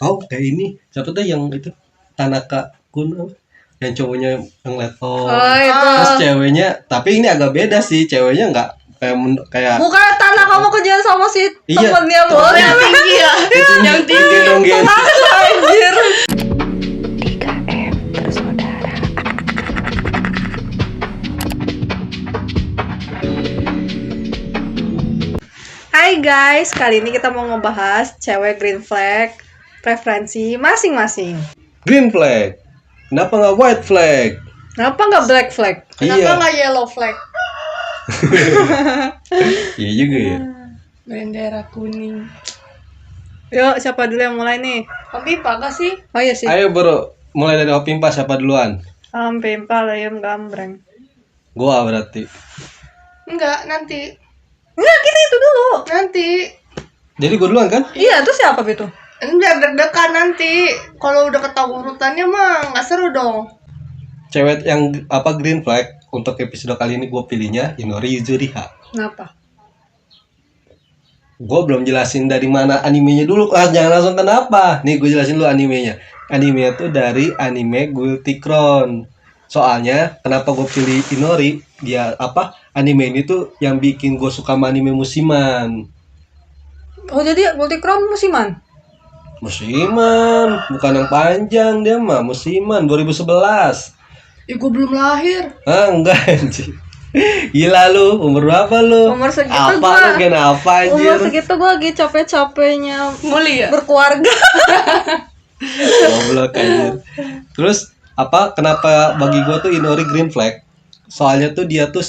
Oh kayak ini siapa tuh yang itu Tanaka Kun apa? Yang cowoknya yang leto. Oh itu. Terus ceweknya, tapi ini agak beda sih, ceweknya nggak kayak Bukan tanah kamu kerja sama si Iya. temennya Oh, boleh. yang tinggi ya. Yang tinggi. dong guys. Anjir. 3M bersaudara. Hai guys, kali ini kita mau ngebahas cewek green flag, preferensi masing-masing. Green flag. Kenapa nggak white flag? Kenapa nggak black flag? Kenapa Iya. nggak yellow flag? Iya juga ya. Bendera kuning. Yuk, siapa dulu yang mulai nih? Tapi apa sih? Oh iya sih. Ayo bro, mulai dari Opimpa siapa duluan? Pimpa layam gambreng. Gua berarti. Enggak, nanti. Enggak, kita itu dulu. Nanti. Jadi gua duluan kan? Iya, itu siapa itu? Biar deg-degan nanti. Kalau udah ketahuan urutannya mah nggak seru dong. Cewek yang apa green flag untuk episode kali ini gua pilihnya Inori Yuzuriha. Kenapa? Gue belum jelasin dari mana animenya dulu. Jangan langsung kenapa. Nih gue jelasin dulu animenya. Animenya tuh dari anime Guilty Crown. Soalnya kenapa gue pilih Inori? Dia apa? Anime ini tuh yang bikin gue suka sama anime musiman. Oh jadi Guilty Crown musiman? Musiman, bukan yang panjang dia mah. Musiman 2011. Gue belum lahir. Ah enggak anjir. Gila lu, umur berapa lu? Umur segitu apa gua. lu gen apa anjir? Umur segitu gue lagi capek-capeknya Mulia. berkeluarga. Goblok anjir. Terus apa kenapa bagi gua tuh Inori green flag? Soalnya tuh dia tuh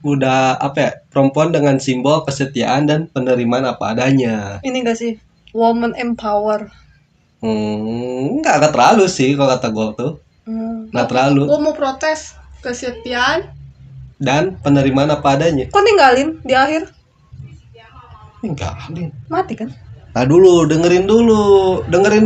udah apa ya? Perempuan dengan simbol kesetiaan dan penerimaan apa adanya. Ini gak sih? Woman empower. Enggak terlalu sih kalau kata gua tuh. Enggak terlalu. Gue mau protes kesetiaan. Dan penerimaan apa adanya. Kok ninggalin di akhir? Enggak, Lin. Mati kan? Nah dulu, dengerin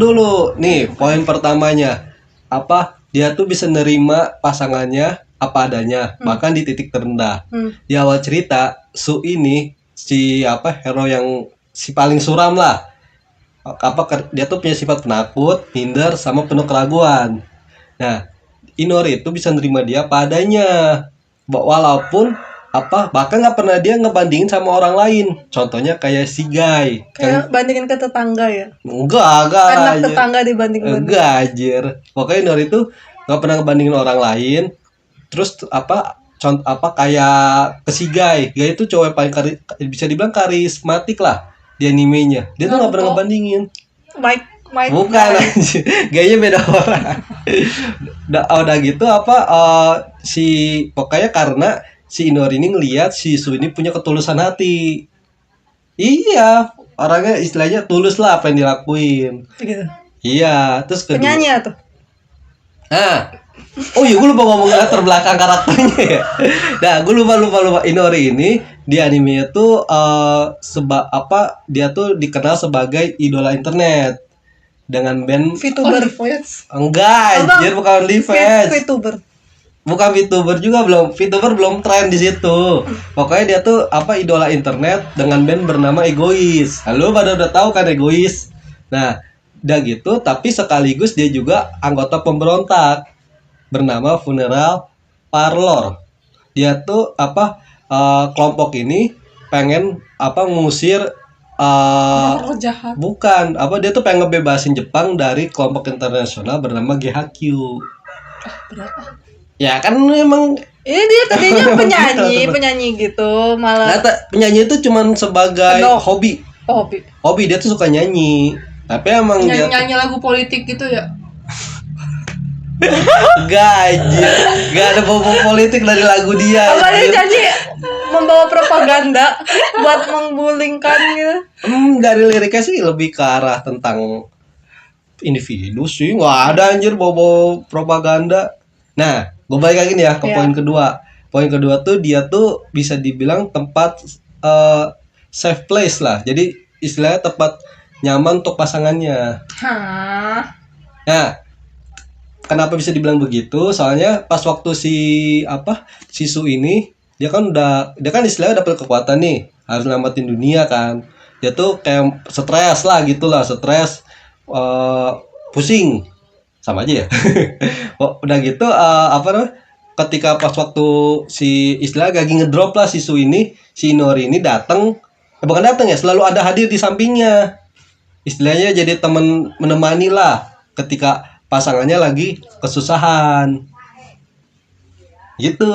dulu. Nih, poin pertamanya. Apa? Dia tuh bisa nerima pasangannya apa adanya, bahkan di titik terendah. Di awal cerita, Su ini si apa hero yang si paling suram lah. Dia tuh punya sifat penakut, minder, sama penuh keraguan. Nah, Inori itu bisa nerima dia apa adanya. Walaupun apa bahkan nggak pernah dia ngebandingin sama orang lain, contohnya kayak si Guy Kayak bandingin ke tetangga ya? enggak Anak anjir. tetangga dibanding-banding. Enggak anjir, pokoknya Nori itu nggak pernah ngebandingin orang lain. Terus apa kayak ke si Guy itu cowok yang paling bisa dibilang karismatik lah di animenya. Dia tuh nggak pernah ngebandingin. Mike Bukan anjir, gayanya beda orang. Udah gitu pokoknya karena si Inori ini ngelihat si Su ini punya ketulusan hati. Iya, orangnya istilahnya tulus lah apa yang dilakuin. gitu. Iya, terus kedua. Penyanyi ya tuh. Oh iya, gue lupa ngomong latar belakang karakternya ya. Nah, gue lupa. Inori ini di animenya tuh dia tuh dikenal sebagai idola internet dengan band VTuber. enggak anjir, bukan OnlyFans. VTuber. Bukan VTuber juga, VTuber belum tren di situ. Pokoknya dia tuh idola internet dengan band bernama Egois. Lalu pada udah tahu kan Egois. Nah, udah gitu tapi sekaligus dia juga anggota pemberontak bernama Funeral Parlor. Dia tuh kelompok ini pengen mengusir Jahat. bukan dia tuh pengen ngebebasin Jepang dari kelompok internasional bernama GHQ. Berapa? Ya kan emang Ini dia tadinya penyanyi gitu, malah penyanyi itu cuman sebagai hobi. hobi. Dia tuh suka nyanyi. Tapi emang dia Nyanyi lagu politik gitu ya? Gak ada bau-bau politik dari lagu dia. Apa dia nyanyi membawa propaganda buat menggulingkan gitu. Dari liriknya sih lebih ke arah tentang individu sih. Nggak ada anjir bau-bau propaganda. Nah, gue balik lagi nih ya ke poin kedua. Poin kedua tuh dia tuh bisa dibilang tempat safe place lah. Jadi istilahnya tempat nyaman untuk pasangannya. Hah. Nah, kenapa bisa dibilang begitu? Soalnya pas waktu si Su ini dia kan istilahnya dapat kekuatan nih, harus nyelamatin dunia kan. Dia tuh kayak stres. eh, pusing, sama aja ya. Oh, udah gitu apa namanya, ketika pas waktu si istilah lagi ngedrop lah si si Inori ini datang, bukan datang ya, selalu ada hadir di sampingnya, istilahnya jadi teman menemani lah ketika pasangannya lagi kesusahan gitu.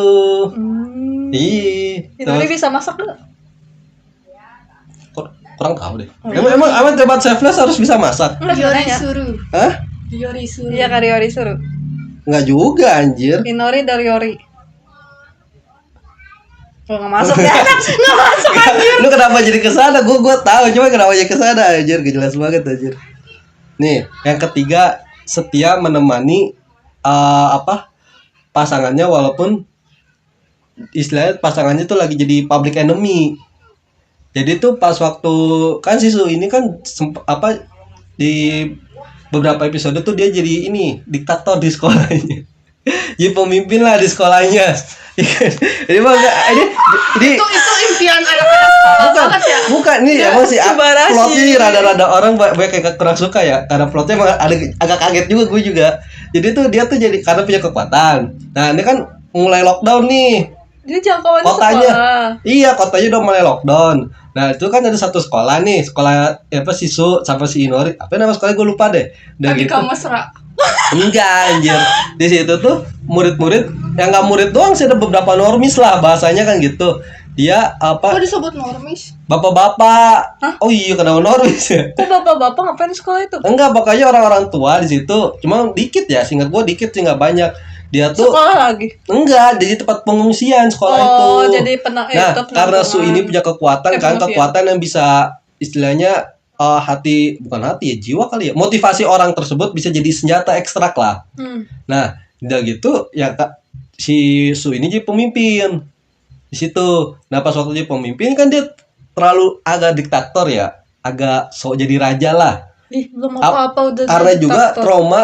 Iya, Inori bisa masak nggak? kurang tahu deh. Emang tempat selfless harus bisa masak? Enggak Yori sebenarnya. suruh. Hah? Yori suruh. Iya Kariori suruh. Nggak juga anjir. Inori dari Yori. Oh, nggak masuk ya. Nggak masuk. Lu kenapa jadi kesana? Gue tahu, cuma kenapa jadi kesana anjir, gak jelas banget anjir. Nih, yang ketiga, setia menemani pasangannya walaupun istilahnya pasangannya tuh lagi jadi public enemy. Jadi tuh pas waktu kan Sisu ini kan di beberapa episode tuh dia jadi ini diktator di sekolahnya. Jadi pemimpin lah di sekolahnya. Jadi mah ini Itu impian anak-anak sekolah bukan banget ya. bukan nih emang sih Subarashi. plotnya ini rada-rada orang banyak yang kurang suka ya, karena plotnya emang agak kaget juga gue juga. Jadi tuh dia tuh jadi karena punya kekuatan. Nah ini kan mulai lockdown nih Jadi jangkauan kotanya. sekolah. Iya, kotanya udah mulai lockdown. Nah itu kan ada satu sekolah nih, sekolah apa Sisu sama si Inori, apa nama sekolahnya gue lupa deh. Udah gitu. Adika mesra. Enggak anjir. Di situ tuh murid-murid yang nggak murid doang sih, ada beberapa normis lah bahasanya kan gitu. Dia Kok apa disebut normis? bapak-bapak. Oh iya, kenapa normis ya? Kok bapak-bapak ngapain di sekolah itu? Enggak, pokoknya orang-orang tua di situ. Cuma dikit ya, seingat gua dikit sih, nggak banyak. Dia tuh Sekolah lagi. enggak, jadi tempat pengungsian sekolah itu. Oh, jadi Nah, itu karena Su penampungan. ini punya kekuatan kan, Pengungsian. kekuatan yang bisa istilahnya bukan hati ya, jiwa kali ya. Motivasi orang tersebut bisa jadi senjata ekstrak lah. Nah, udah gitu ya Kak, si Su ini jadi pemimpin di situ. Nah, pas waktu jadi pemimpin kan dia terlalu agak diktator ya, agak sok jadi raja lah. Ih, belum apa-apa udah Karena jadi juga diktator. trauma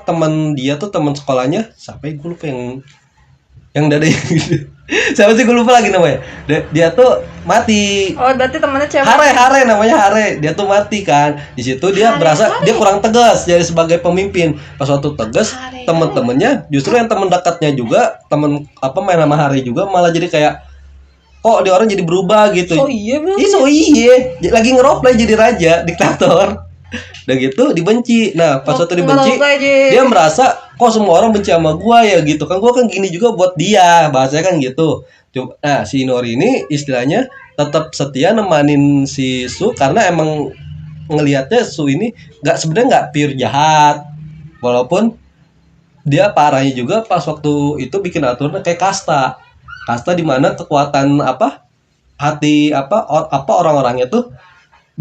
temen dia tuh, temen sekolahnya siapa ya, gue lupa yang dada gitu. Siapa sih, gue lupa lagi namanya. Dia tuh mati. Oh, berarti temannya cewek. Hare namanya Hare. Dia tuh mati kan. Di situ dia berasa dia kurang tegas jadi sebagai pemimpin. Pas waktu tegas, temen-temennya justru yang temen dekatnya juga, temen main sama Hare juga malah jadi kayak kok dia orang jadi berubah gitu. Oh iya belum. Iya. Lagi ngeroplay jadi raja, diktator. Udah gitu dibenci. Nah, pas waktu dibenci, dia merasa kok semua orang benci sama gua ya gitu kan. Gua kan gini juga buat dia. Bahasanya kan gitu. Nah, si Inori ini istilahnya tetap setia nemanin si Su karena emang ngelihatnya Su ini sebenarnya nggak pure jahat. Walaupun dia parahnya juga pas waktu itu bikin aturan kayak kasta. Kasta di mana kekuatan hati orang-orangnya tuh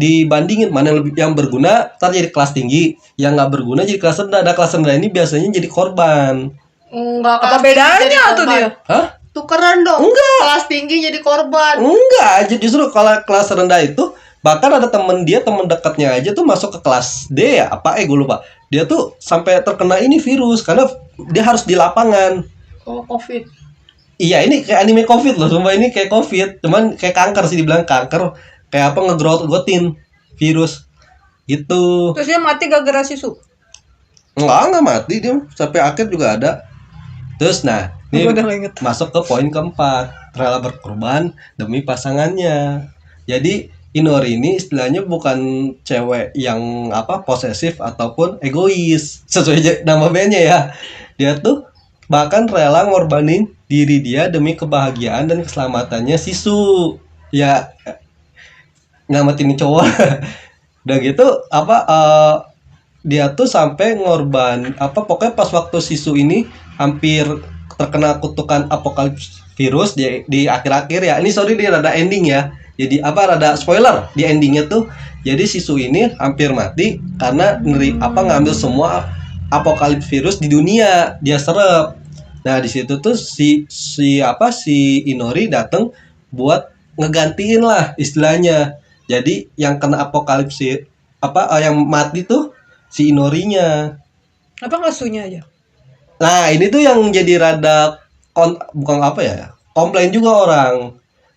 dibandingin mana yang berguna ntar jadi kelas tinggi, yang nggak berguna jadi kelas rendah. Nah, kelas rendah ini biasanya jadi korban. Enggak. Apa kelas tinggi jadi bedanya tuh korban. dia? Hah? Tukeran dong. Enggak. Kelas tinggi jadi korban. Enggak aja, justru kalau kelas rendah itu bahkan ada temen dekatnya aja tuh masuk ke kelas D ya gue lupa. Dia tuh sampai terkena ini virus karena dia harus di lapangan. Oh, COVID. Iya, ini kayak anime COVID loh, sumpah ini kayak COVID, cuman kayak kanker sih, dibilang kanker, kayak apa ngegrowth-gotin virus gitu. Terus dia mati gara-gara Sisu. Enggak mati dia, sampai akhir juga ada. Terus nah, ini Gua udah nggak inget. masuk ke poin keempat, rela berkorban demi pasangannya. Jadi Inori ini istilahnya bukan cewek yang posesif ataupun egois sesuai nama bandnya ya. Dia tuh bahkan rela ngorbanin diri dia demi kebahagiaan dan keselamatannya Sisu. Ya ngamatin cowok. Udah gitu dia tuh sampai ngorban pokoknya pas waktu Sisu ini hampir terkena kutukan apokalips virus di akhir-akhir ya. Ini sorry dia rada ending ya. Jadi rada spoiler di endingnya tuh. Jadi Sisu ini hampir mati karena ngambil semua apokalips virus di dunia, dia serep. Nah, di situ tuh si Inori datang buat ngegantiin lah istilahnya. Jadi yang kena apokalips yang mati tuh si Inorinya. Apa nggak Sunya aja? Nah, ini tuh yang jadi rada bukan komplain juga orang.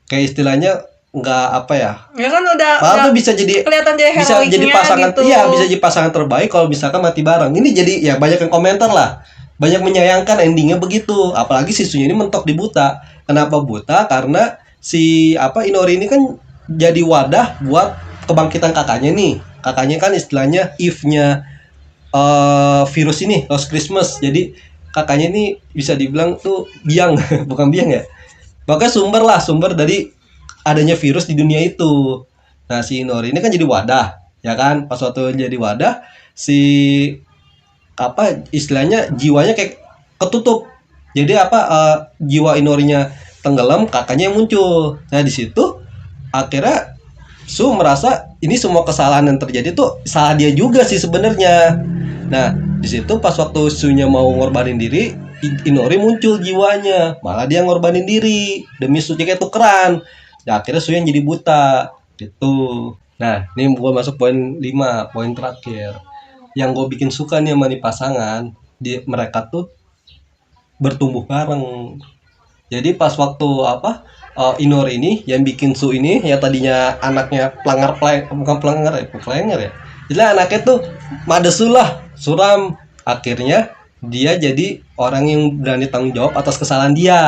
Kayak istilahnya nggak apa ya, Ya kan udah malah tuh bisa jadi kelihatan jadi pasangan gitu. iya bisa jadi pasangan terbaik kalau misalkan mati bareng. Ini jadi ya banyak yang komentar lah, banyak menyayangkan endingnya begitu. Apalagi si Sunya ini mentok di buta. Kenapa buta? Karena si Inori ini kan jadi wadah buat kebangkitan kakaknya nih. Kakaknya kan istilahnya if-nya virus ini Lost Christmas. Jadi kakaknya ini bisa dibilang tuh biang bukan biang ya, makanya sumber dari adanya virus di dunia itu. Nah si Inori ini kan jadi wadah ya kan, pas waktu jadi wadah si istilahnya jiwanya kayak ketutup, jadi jiwa Inorinya tenggelam, kakaknya yang muncul. Nah di situ akhirnya Su merasa ini semua kesalahan yang terjadi tuh salah dia juga sih sebenarnya. Nah di situ pas waktu Sunya mau ngorbanin diri, Inori muncul jiwanya, malah dia ngorbanin diri demi Sunya kayak tukeran. Nah akhirnya Sunya jadi buta gitu. Nah ini gua masuk poin 5, poin terakhir yang gue bikin suka nih sama nih pasangan, mereka tuh bertumbuh bareng. Jadi pas waktu Inori ini yang bikin Su ini, yang tadinya anaknya bukan pelanggar ya. Jadi anaknya tuh madesu lah, suram. Akhirnya dia jadi orang yang berani tanggung jawab atas kesalahan dia.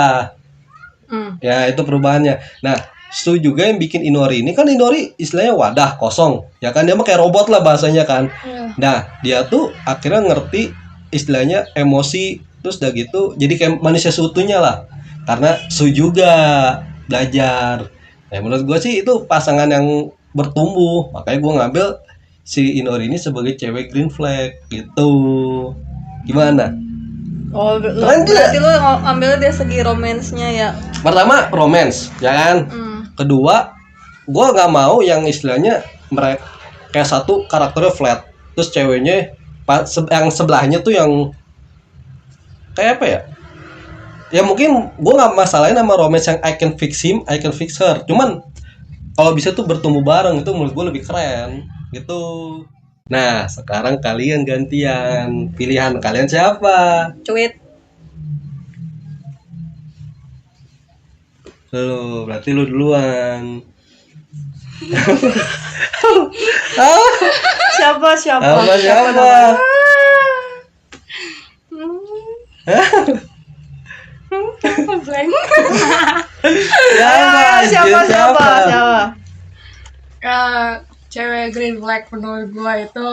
Ya itu perubahannya. Nah Su juga yang bikin Inori ini, kan Inori istilahnya wadah kosong, ya kan, dia mah kayak robot lah bahasanya kan. Nah dia tuh akhirnya ngerti istilahnya emosi, terus udah gitu jadi kayak manusia seutuhnya lah, karena Su juga belajar. Nah menurut gue sih itu pasangan yang bertumbuh, makanya gue ngambil si Inori ini sebagai cewek green flag gitu. Gimana? Oh, Keren berarti lu ambil dari segi romansnya ya. Pertama romance, ya kan. Kedua, gue nggak mau yang istilahnya mereka kayak satu karakternya flat, terus ceweknya yang sebelahnya tuh yang kayak apa ya? Ya mungkin gue nggak masalahin sama romance yang I can fix him, I can fix her. Cuman kalau bisa tuh bertumbuh bareng, itu menurut gue lebih keren gitu. Nah sekarang kalian gantian, pilihan kalian siapa? Cuit. Lu berarti lu duluan. Siapa? Siapa? Blank. Siapa? Cewek green flag menurut gua itu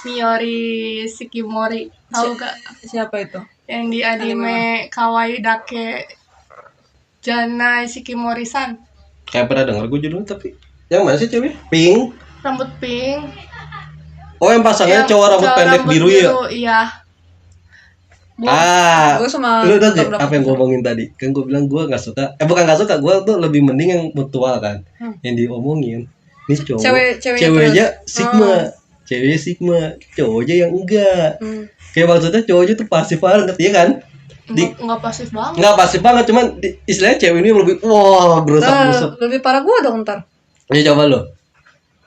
Miyori Shikimori. Tahu gak? Siapa itu? Yang di anime Kawaii Dake Janai Shikimori-san. Kayak pernah denger gue judulnya, tapi yang mana sih cewek? Pink. Rambut pink. Oh yang pasangannya cowok rambut pendek biru ya? Iya. Gue sama lu udah deh apa yang gue omongin tadi? Kan gue bilang gue nggak suka. Bukan nggak suka, gue tuh lebih mending yang mutual kan. Yang diomongin. Ini cowok. Ceweknya Sigma. Ceweknya Sigma. Cowoknya yang enggak. Kayak maksudnya cowoknya tuh pasif banget, ya kan? Nggak pasif banget. Nggak pasif banget, cuman istilahnya cewek ini lebih gerusak. Lebih parah gue dong ntar. Ya coba lo.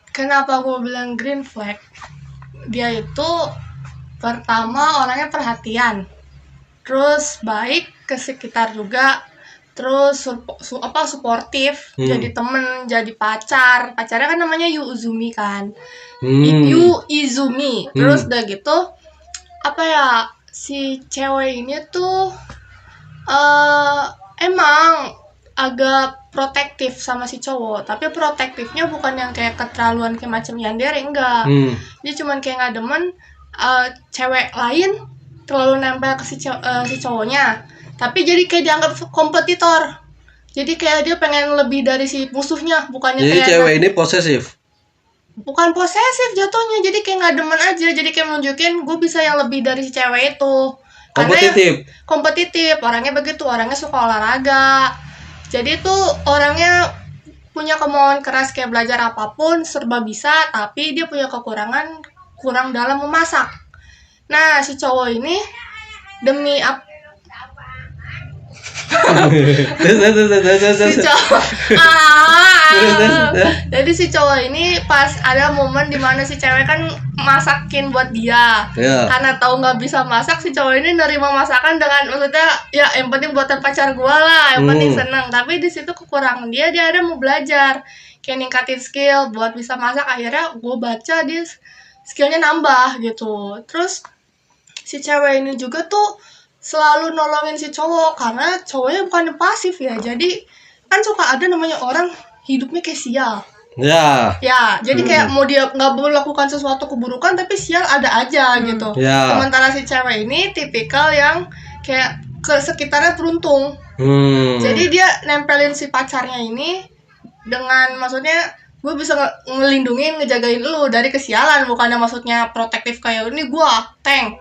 Kenapa gue bilang green flag? Dia itu pertama orangnya perhatian, terus baik ke sekitar juga, terus suportif, jadi temen, jadi pacarnya kan namanya Yu Izumi kan. Yu Izumi. Terus udah gitu si cewek ini tuh emang agak protektif sama si cowok, tapi protektifnya bukan yang kayak keterlaluan kayak macam yandere, enggak. Dia cuman kayak nggak demen cewek lain terlalu nempel ke si cowoknya, tapi jadi kayak dianggap kompetitor. Jadi kayak dia pengen lebih dari si musuhnya, bukannya jadi kayak cewek ini posesif. Bukan posesif jatuhnya, jadi kayak nggak demen aja, jadi kayak nunjukin gue bisa yang lebih dari si cewek itu. Kompetitif, orangnya begitu, orangnya suka olahraga. Jadi tuh orangnya punya kemauan keras, kayak belajar apapun serba bisa, tapi dia punya kekurangan, kurang dalam memasak. Nah si cowok ini demi Si cowok jadi si cowok ini pas ada momen dimana si cewek kan masakin buat dia. Karena tahu nggak bisa masak, si cowok ini nerima masakan dengan maksudnya ya yang penting buatan pacar gua lah, yang penting seneng. Tapi di situ kekurangan dia ada mau belajar kayak ningkatin skill buat bisa masak. Akhirnya gue baca dia skillnya nambah gitu. Terus si cewek ini juga tuh selalu nolongin si cowok karena cowoknya bukan pasif ya. Jadi kan suka ada namanya orang hidupnya kayak sial. Ya, jadi kayak mau dia nggak melakukan sesuatu keburukan tapi sial ada aja gitu. Sementara si cewek ini tipikal yang kayak ke sekitarnya beruntung. Jadi dia nempelin si pacarnya ini dengan maksudnya gue bisa ngelindungin, ngejagain lu dari kesialan, bukannya maksudnya protektif kayak ini gue tank.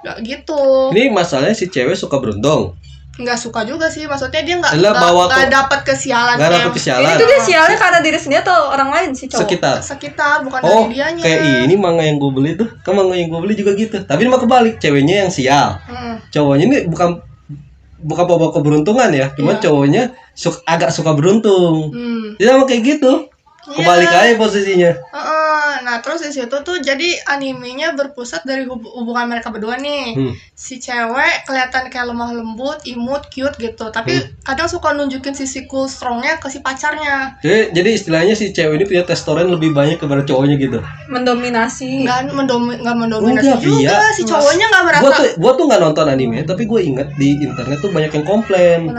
Gak gitu. Ini masalahnya si cewek suka beruntung. Nggak suka juga sih, maksudnya dia nggak dapat kesialan. Nggak dapat kesialan. Itu dia sialnya karena diri sendiri atau orang lain sih cowok? Sekitar bukan dari dianya. Kayak ini manga yang gue beli tuh, kan manga yang gue beli juga gitu. Tapi mah kebalik, ceweknya yang sial. Cowoknya ini bukan bawa keberuntungan ya, cuma cowoknya agak suka beruntung. Dia sama kayak gitu. Kebalik aja posisinya. Nah terus di situ tuh jadi animenya berpusat dari hubungan mereka berdua nih. Si cewek kelihatan kayak lemah lembut, imut, cute gitu. Tapi kadang suka nunjukin sisi cool strongnya ke si pacarnya. Jadi istilahnya si cewek ini punya testosteron lebih banyak kepada cowoknya gitu. Mendominasi. Nggak mendominasi juga. Si cowoknya nggak merasa. Gua tuh nggak nonton anime, tapi gue inget di internet tuh banyak yang komplain.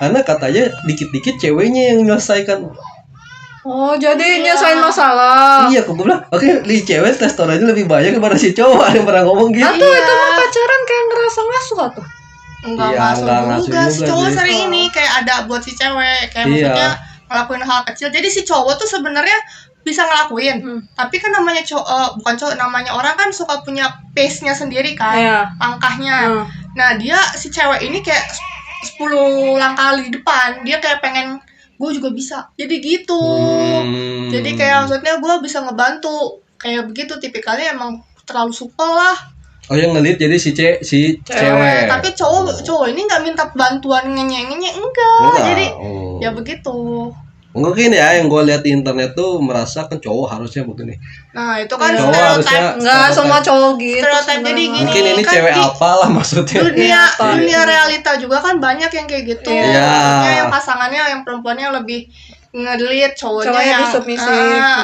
Karena katanya dikit-dikit ceweknya yang menyelesaikan. Oh, jadi nyelesain masalah. Iya, aku bilang, oke, di cewek testosteronnya lebih banyak daripada si cowok. Ada yang pernah ngomong gitu. Atau itu mah pacaran kayak ngerasa ngasuh tuh. Enggak juga. Si cowok sering ini kayak ada buat si cewek, kayak maksudnya ngelakuin hal kecil. Jadi si cowok tuh sebenarnya bisa ngelakuin. Tapi kan namanya bukan cowok, namanya orang kan suka punya pace-nya sendiri kan, langkahnya. Nah, si cewek ini kayak 10 langkah di depan. Dia kayak pengen gue juga bisa, jadi gitu. Jadi kayak maksudnya gue bisa ngebantu kayak begitu, tipikalnya emang terlalu supel lah. Oh yang ngelit jadi si cewek. Tapi cowok ini nggak minta bantuan ngenyek enggak. Jadi ya begitu. Mungkin ya yang gue lihat di internet tuh merasa kan cowok harusnya begini. Nah itu kan stereotip. Enggak semua cowok gitu. Stereotip jadi gini. Mungkin ini kan cewek apalah maksudnya. Dunia realita juga kan banyak yang kayak gitu. Maksudnya yang pasangannya yang perempuannya lebih ngelit, cowoknya yang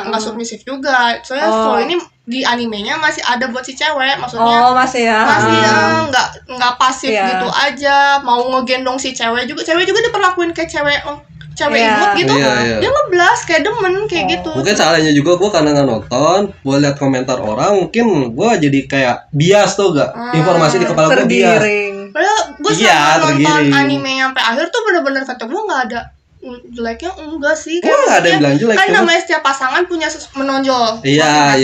nggak submisif juga. Soalnya cowok ini di animenya masih ada buat si cewek, maksudnya masih nggak pasif gitu aja, mau ngegendong si cewek juga diperlakuin kayak cewek imut gitu. Dia ngeblas kayak demen kayak gitu. Mungkin salahnya juga gue karena nggak nonton, gue lihat komentar orang, mungkin gue jadi kayak bias tuh gak, informasi di kepala gue bias. Padahal gue selama nonton anime sampai akhir tuh bener-bener kata gue nggak ada jeleknya, enggak sih. Gue nggak ada yang bilang jelek. Kan namanya setiap pasangan punya menonjol. Iya.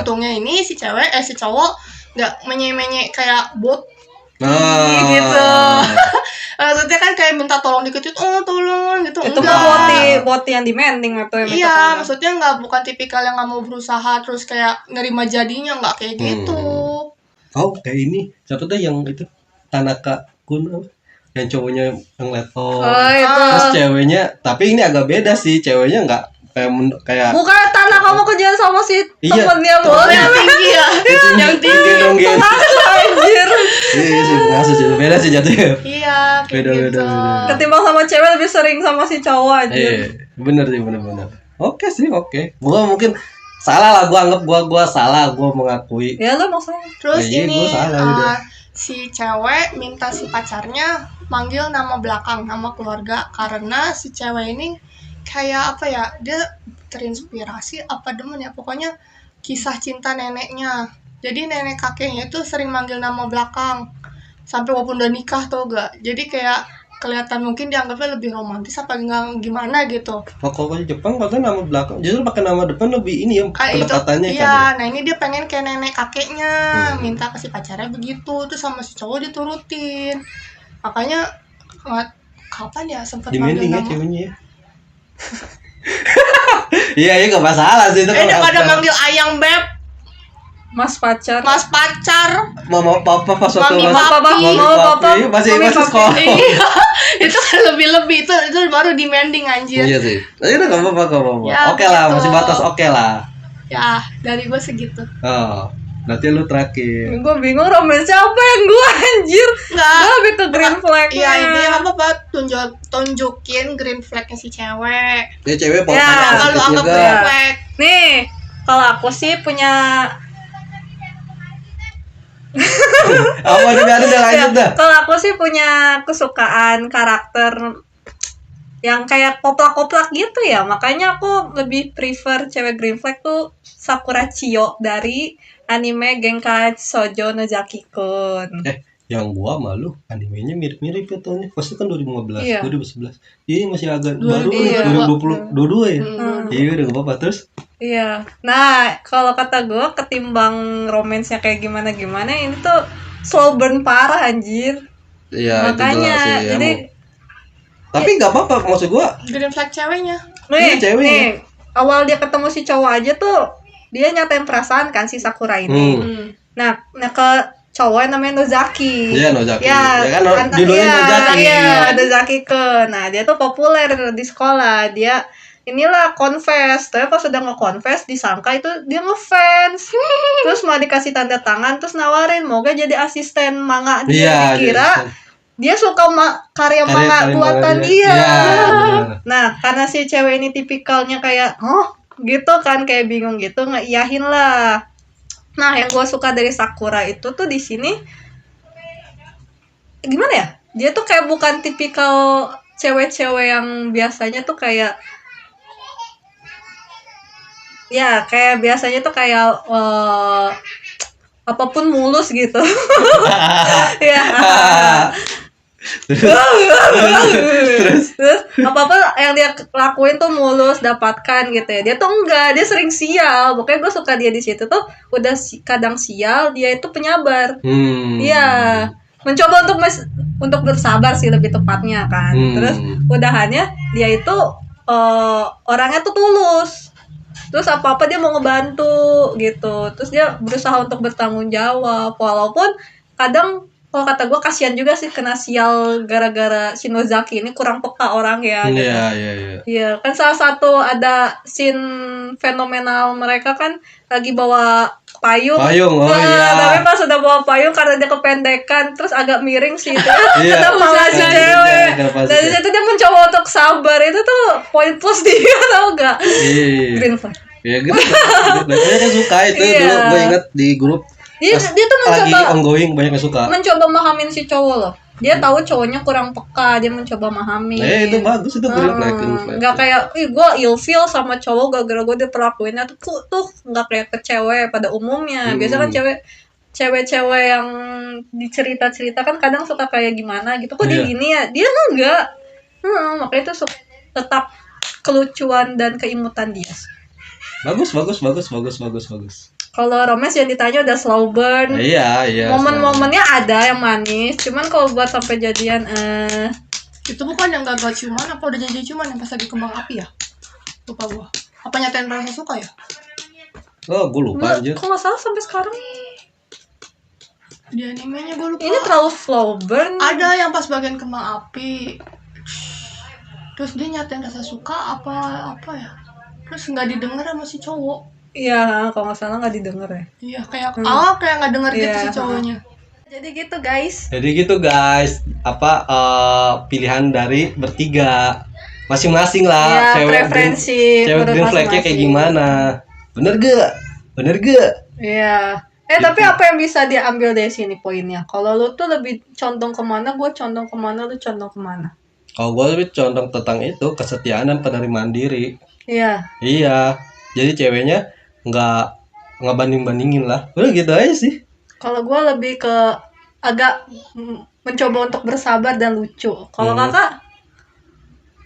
Untungnya ini si cowok nggak menye-menye kayak bot. Gitu. Maksudnya kan kayak minta tolong dikit, tolong gitu. Itu mah bot yang demanding atau yang minta tolong. Maksudnya bukan tipikal yang nggak mau berusaha terus kayak nerima jadinya, nggak kayak gitu. Kayak ini siapa tuh yang itu Tanaka Kun, yang cowoknya yang laptop. Terus ceweknya, tapi ini agak beda sih, ceweknya nggak kayak bukan tanah kamu kerjaan sama si temennya yang tinggi ya. Yang tinggi dong gitu. Anjir. Iya sih, beda sih jatuhnya. Iya, beda. Ketimbang sama cewek lebih sering sama si cowok aja. Bener. Oke. Gua mungkin salah lah, gua anggap gua salah, gua mengakui. Ya lo maksudnya. Terus ini si cewek minta si pacarnya manggil nama belakang, nama keluarga, karena si cewek ini kayak apa ya, dia terinspirasi apa demen ya, pokoknya kisah cinta neneknya. Jadi nenek kakeknya itu sering manggil nama belakang sampai walaupun udah nikah tuh gak. Jadi kayak kelihatan mungkin dianggapnya lebih romantis apa enggak gimana gitu. Kalau Jepang katanya nama belakang, justru pakai nama depan lebih ini ya pendekatannya kan. Iya, nah ini dia pengen kayak nenek kakeknya, minta ke si pacarnya begitu, terus sama si cowok diturutin. Makanya kapan ya sempat manggil nama ceweknya ya. Iya, nggak masalah sih itu. Daripada manggil ayang beb. Mas pacar. Mas pacar, Mama papa pas waktu Mami, masih papa, mami, papi, masih mami, papi. sekolah. iya, itu kan lebih itu baru demanding anjir. Iya sih. Tapi udah nggak apa-apa, nggak apa-apa. Ya, Oke lah, begitu. masih batas oke lah. Ya, dari gue segitu. Oh, berarti lu terakhir. Gue bingung romance apa yang gue anjir. Enggak. Gue lebih ke green flag. Iya, ini apa tunjukin green flagnya si cewek. Ya cewek Ya, Kalau positif anggap juga. green flag. Nih, kalau aku sih punya Apa juga ada lanjut ya, dah. kalau aku sih punya kesukaan karakter yang kayak koplak-koplak gitu ya. Makanya aku lebih prefer cewek green flag tuh Sakura Chiyo dari anime Genkai Shoujo no Zaki-kun. Yang gua malu animenya mirip-mirip ya tahunnya. Pasti kan 2015, Iya. 2011. Iya masih agak 2022. baru Iya. 2022 ya. Hmm. Iya udah gak apa-apa terus. Iya. Nah, kalau kata gue ketimbang romansnya kayak gimana-gimana ini tuh slow burn parah anjir. Iya itu Makanya jelas sih. jadi Tapi nggak apa-apa maksud gua. Green flag ceweknya. nih, ceweknya. nih awal dia ketemu si cowok aja tuh dia nyatain perasaan kan si Sakura ini. Hmm. Nah ke cowok yang namanya Nozaki. Iya Nozaki. Ya, Ya kan judulnya iya, Nozaki. Iya, Nozaki ke. Nah, dia tuh populer di sekolah. Dia inilah confess. Tapi pas udah nge-confess disangka itu dia ngefans. Terus mau dikasih tanda tangan terus nawarin mau gak jadi asisten manga dia. Iya. Dikira dia suka karya manga buatan dia. Iya, bener. Nah, karena si cewek ini tipikalnya kayak, gitu kan, kayak bingung gitu, ngeiyahin lah. Nah, yang gue suka dari Sakura itu tuh di sini, gimana ya? Dia tuh kayak bukan tipikal cewek-cewek yang biasanya tuh kayak, ya kayak biasanya tuh kayak apapun mulus gitu. Ya. Terus apa-apa yang dia lakuin tuh mulus dapatkan gitu ya. Dia tuh enggak, dia sering sial. Pokoknya gue suka dia di situ tuh udah kadang sial, dia itu penyabar. Iya. Mencoba untuk bersabar sih lebih tepatnya kan. Terus udahannya dia itu orangnya tuh tulus. Terus apa-apa dia mau ngebantu gitu. Terus dia berusaha untuk bertanggung jawab walaupun kadang kalau kata gue kasihan juga sih kena sial gara-gara Shinozaki ini kurang peka orang ya. Gitu. Iya. Iya, kan salah satu ada scene fenomenal mereka kan lagi bawa payung. Payung, oh iya. Tapi pas udah bawa payung karena dia kependekan terus agak miring sih itu. Iya. Kena pala si Iya, cewek. kenapa sih? Dan itu dia mencoba untuk sabar. Itu tuh poin plus dia tau gak? Iya. Green flag. Ya gitu. Banyak yang suka itu Iya. dulu gue inget di grup. Dia tuh Lagi mencoba ongoing banyak yang suka. mahamin si cowok loh. Dia tahu cowoknya kurang peka, dia mencoba mahamin. Itu bagus itu green flag. Nggak kayak, gue ilfeel sama cowok gara-gara gue diperlakuinnya tuh nggak kayak ke cewek pada umumnya. Biasa kan cewek-cewek yang dicerita-cerita kan kadang suka kayak gimana gitu. Kok dia gini ya? Dia enggak. Makanya itu tetap kelucuan dan keimutan dia. Bagus. Kalau romance yang ditanya udah slow burn. Iya. Momen-momennya ada yang manis, cuman kalau buat sampai jadian Itu bukan yang gagal ciuman apa udah jadi ciuman yang pas lagi kembang api ya? Lupa gua. Apa nyatain rasa suka ya? Oh, gue lupa aja. Kalau nggak salah sampai sekarang Di animenya gua lupa. ini terlalu slow burn. Ada yang pas bagian kembang api. Terus dia nyatain rasa suka apa ya? Terus nggak didengar sama si cowok. Iya, kalau nggak salah nggak didengar ya. Iya, kayak kayak nggak denger gitu Iya. si cowoknya. Jadi gitu guys. Jadi gitu guys, pilihan dari bertiga masing-masing lah. Ya, cewek preferensi cewek menurut green flagnya kayak masing-masing. gimana? Bener gak? Iya. Tapi apa yang bisa diambil dari sini poinnya? Kalau lu tuh lebih condong kemana, gue condong kemana, lu condong kemana? Kalau gue lebih condong tentang itu kesetiaan dan penerimaan diri. Iya. Iya. Jadi ceweknya nggak banding-bandingin lah. Udah gitu aja sih. Kalau gue lebih ke agak mencoba untuk bersabar dan lucu. Kalau kakak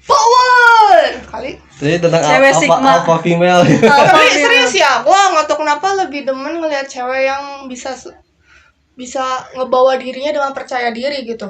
Power kali. Jadi tentang Cewek Sigma. apa female. Tapi serius ya, gua nggak tahu kenapa lebih demen ngelihat cewek yang bisa ngebawa dirinya dengan percaya diri gitu.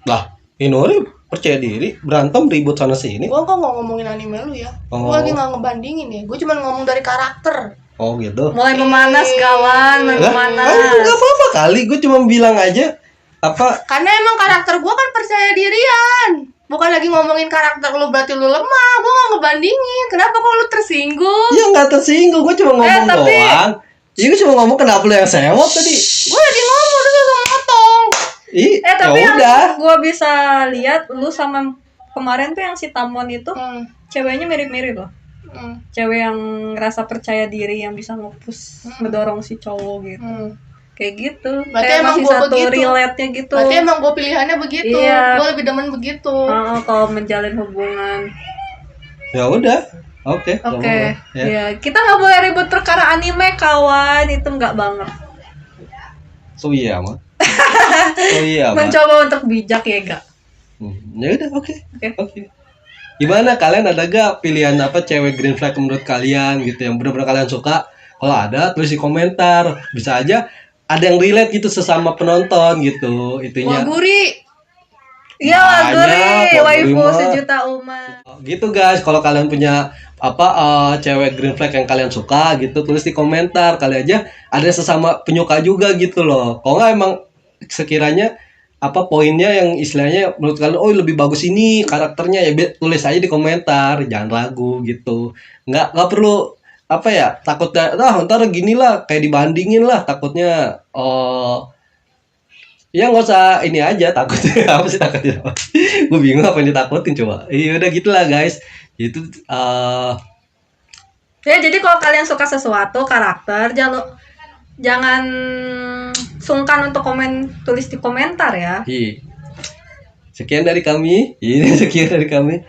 Lah, Inori percaya diri, berantem ribut sana sini. Gua kok nggak ngomongin anime lu ya. Oh. Gua lagi nggak ngebandingin ya. Gua cuma ngomong dari karakter. Oh gitu. Mulai memanas kawan, mulai Lah, memanas. nggak apa-apa kali, gue cuma bilang aja apa. Karena emang karakter gue kan percaya dirian. Bukan lagi ngomongin karakter lu berarti lu lemah. Gue gak ngebandingin. Kenapa kok lu tersinggung? Ya nggak tersinggung, gue cuma ngomong tapi- doang. Iya, gue cuma ngomong kenapa lu yang sewot tadi. Gue lagi ngomong lu langsung motong. Ih, Tapi ya yang udah. gue bisa lihat lu sama kemarin tuh yang si Tamon itu ceweknya mirip-mirip loh. Cewek yang ngerasa percaya diri, yang bisa nge-push, ngedorong si cowok gitu. Kayak gitu. Berarti Kayak emang masih gua satu begitu. relate-nya gitu. Berarti emang gue pilihannya begitu. Iya. Gue lebih demen begitu. Kalau menjalin hubungan. Ya udah. Oke. nggak Oke. apa-apa. Ya. Ya, kita nggak boleh ribut perkara anime kawan, itu nggak banget. So iya mah. Oh iya mah. Mencoba untuk bijak ya gak? Ya udah, oke. Oke. Oke. Gimana kalian, ada gak pilihan apa cewek green flag menurut kalian gitu yang benar-benar kalian suka? Kalau ada, tulis di komentar. Bisa aja ada yang relate gitu sesama penonton gitu itunya. Waguri. Iya, Banyak, Guri, Wak waifu Guri mah. sejuta umat. Gitu guys, kalau kalian punya apa cewek green flag yang kalian suka gitu, tulis di komentar. Kali aja ada sesama penyuka juga gitu loh. Kalau nggak emang sekiranya apa poinnya yang istilahnya menurut kalian, oh lebih bagus ini karakternya, ya tulis aja di komentar, jangan ragu gitu. Nggak perlu apa ya, takutnya ntar gini lah kayak dibandingin lah, takutnya ya nggak usah ini aja takutnya. Apa sih takutnya? Gue bingung apa yang ditakutin, coba. Iya udah gitulah guys. Itu Ya, jadi kalau kalian suka sesuatu karakter, jangan sungkan untuk tulis di komentar ya. sekian dari kami. Ini sekian dari kami.